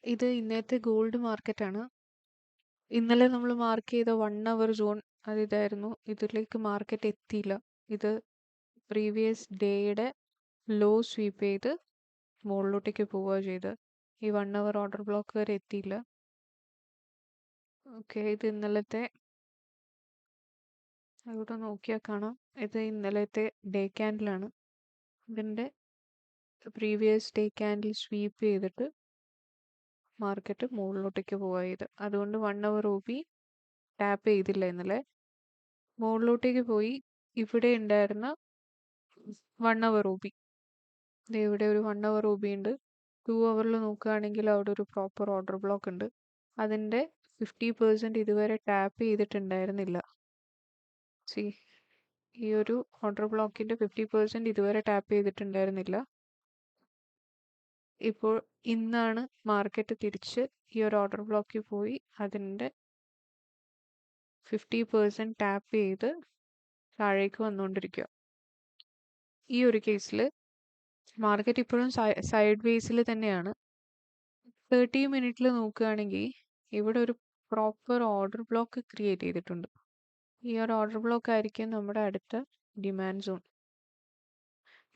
ഇത് ഇന്നത്തെ ഗോൾഡ് മാർക്കറ്റാണ്. ഇന്നലെ നമ്മൾ മാർക്ക് ചെയ്ത 1 അവർ സോൺ അത് ഇതായിരുന്നു. ഇതിലേക്ക് മാർക്കറ്റ് എത്തിയില്ല. ഇത് പ്രീവിയസ് ഡേയുടെ ലോ സ്വീപ്പ് ചെയ്ത് മുകളിലോട്ടേക്ക് പോവുക ചെയ്ത്. ഈ 1 അവർ ഓർഡർ ബ്ലോക്ക് വരെ എത്തിയില്ല. ഓക്കെ, ഇത് ഇന്നലത്തെ ഇവിടെ നോക്കിയാൽ കാണാം. ഇത് ഇന്നലത്തെ ഡേ ക്യാൻഡിലാണ്. ഇതിൻ്റെ പ്രീവിയസ് ഡേ ക്യാൻഡിൽ സ്വീപ്പ് ചെയ്തിട്ട് മാർക്കറ്റ് മുകളിലോട്ടേക്ക് പോവുക ചെയ്ത്. അതുകൊണ്ട് 1 അവർ OP ടാപ്പ് ചെയ്തില്ല ഇന്നലെ. മുകളിലോട്ടേക്ക് പോയി ഇവിടെ ഉണ്ടായിരുന്ന 1 അവർ OP. ഇവിടെ ഒരു 1 അവർ OP ഉണ്ട്. 2 അവറിൽ നോക്കുകയാണെങ്കിൽ അവിടെ ഒരു പ്രോപ്പർ ഓർഡർ ബ്ലോക്ക് ഉണ്ട്. അതിൻ്റെ 50% ഇതുവരെ ടാപ്പ് ചെയ്തിട്ടുണ്ടായിരുന്നില്ല. സി ഈ ഒരു ഓർഡർ ബ്ലോക്കിൻ്റെ 50% ഇതുവരെ ടാപ്പ് ചെയ്തിട്ടുണ്ടായിരുന്നില്ല. ഇപ്പോൾ ഇന്നാണ് മാർക്കറ്റ് തിരിച്ച് ഈ ഒരു ഓർഡർ ബ്ലോക്കിൽ പോയി അതിൻ്റെ 50% ടാപ്പ് ചെയ്ത് താഴേക്ക് വന്നുകൊണ്ടിരിക്കുക. ഈ ഒരു കേസിൽ മാർക്കറ്റ് ഇപ്പോഴും സൈഡ് വേസിൽ തന്നെയാണ്. 30 മിനിറ്റിൽ നോക്കുകയാണെങ്കിൽ ഇവിടെ ഒരു പ്രോപ്പർ ഓർഡർ ബ്ലോക്ക് ക്രിയേറ്റ് ചെയ്തിട്ടുണ്ട്. ഈ ഒരു ഓർഡർ ബ്ലോക്ക് ആയിരിക്കും നമ്മുടെ അടുത്ത ഡിമാൻഡ് സോൺ.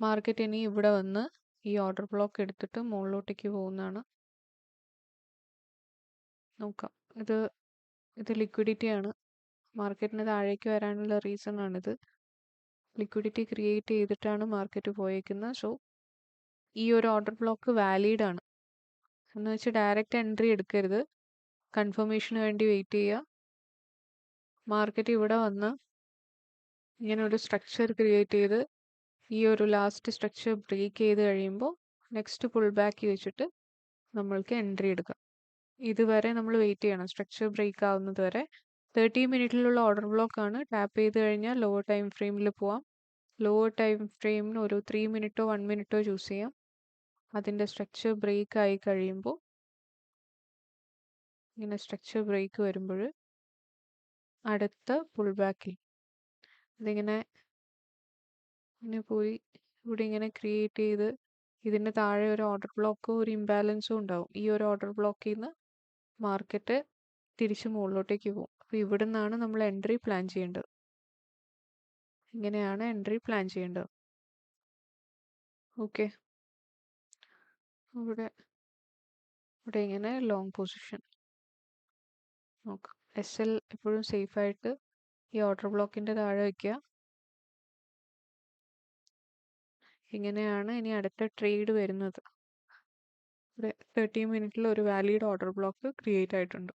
മാർക്കറ്റ് ഇനി ഇവിടെ വന്ന് ഈ ഓർഡർ ബ്ലോക്ക് എടുത്തിട്ട് മുകളിലോട്ടേക്ക് പോകുന്നതാണ്. നോക്കാം. ഇത് ലിക്വിഡിറ്റിയാണ്. മാർക്കറ്റിന് താഴേക്ക് വരാനുള്ള റീസൺ ആണിത്. ലിക്വിഡിറ്റി ക്രിയേറ്റ് ചെയ്തിട്ടാണ് മാർക്കറ്റ് പോയേക്കുന്നത്. സോ ഈ ഒരു ഓർഡർ ബ്ലോക്ക് വാലിഡ് ആണ് എന്ന് വെച്ച് ഡയറക്റ്റ് എൻട്രി എടുക്കരുത്. കൺഫർമേഷന് വേണ്ടി വെയിറ്റ് ചെയ്യുക. മാർക്കറ്റ് ഇവിടെ വന്ന് ഇങ്ങനെ ഒരു സ്ട്രക്ചർ ക്രിയേറ്റ് ചെയ്ത് ഈ ഒരു ലാസ്റ്റ് സ്ട്രക്ചർ ബ്രേക്ക് ചെയ്ത് കഴിയുമ്പോൾ നെക്സ്റ്റ് പുൾ ബാക്ക് വെച്ചിട്ട് നമ്മൾക്ക് എൻട്രി എടുക്കാം. ഇതുവരെ നമ്മൾ വെയിറ്റ് ചെയ്യണം സ്ട്രക്ചർ ബ്രേക്ക് ആവുന്നത് വരെ. 30 മിനിറ്റിലുള്ള ഓർഡർ ബ്ലോക്ക് ആണ്. ടാപ്പ് ചെയ്ത് കഴിഞ്ഞാൽ ലോവർ ടൈം ഫ്രെയിമിൽ പോവാം. ലോവർ ടൈം ഫ്രെയിമിന് ഒരു 3 മിനിറ്റോ 1 മിനിറ്റോ ചൂസ് ചെയ്യാം. അതിൻ്റെ സ്ട്രക്ചർ ബ്രേക്ക് ആയി കഴിയുമ്പോൾ ഇങ്ങനെ സ്ട്രക്ചർ ബ്രേക്ക് വരുമ്പോൾ അടുത്ത പുൾ ബാക്കിൽ ഇതിങ്ങനെ പോയി ഇവിടെ ഇങ്ങനെ ക്രിയേറ്റ് ചെയ്ത് ഇതിൻ്റെ താഴെ ഒരു ഓർഡർ ബ്ലോക്കോ ഒരു ഇംബാലൻസും ഉണ്ടാവും. ഈ ഒരു ഓർഡർ ബ്ലോക്കിൽ നിന്ന് മാർക്കറ്റ് തിരിച്ച് മുകളിലോട്ടേക്ക് പോകും. അപ്പോൾ ഇവിടെ നിന്നാണ് നമ്മൾ എൻട്രി പ്ലാൻ ചെയ്യേണ്ടത്. ഇങ്ങനെയാണ് എൻട്രി പ്ലാൻ ചെയ്യേണ്ടത്. ഓക്കെ, ഇവിടെ ഇങ്ങനെ ലോങ് പൊസിഷൻ നോക്കാം. SL എപ്പോഴും സേഫായിട്ട് ഈ ഓർഡർ ബ്ലോക്കിൻ്റെ താഴെ വയ്ക്കുക. ഇങ്ങനെയാണ് ഇനി അടുത്ത ട്രേഡ് വരുന്നത്. ഇവിടെ 30 മിനിറ്റിൽ ഒരു വാലിഡ് ഓർഡർ ബ്ലോക്ക് ക്രിയേറ്റ് ആയിട്ടുണ്ട്.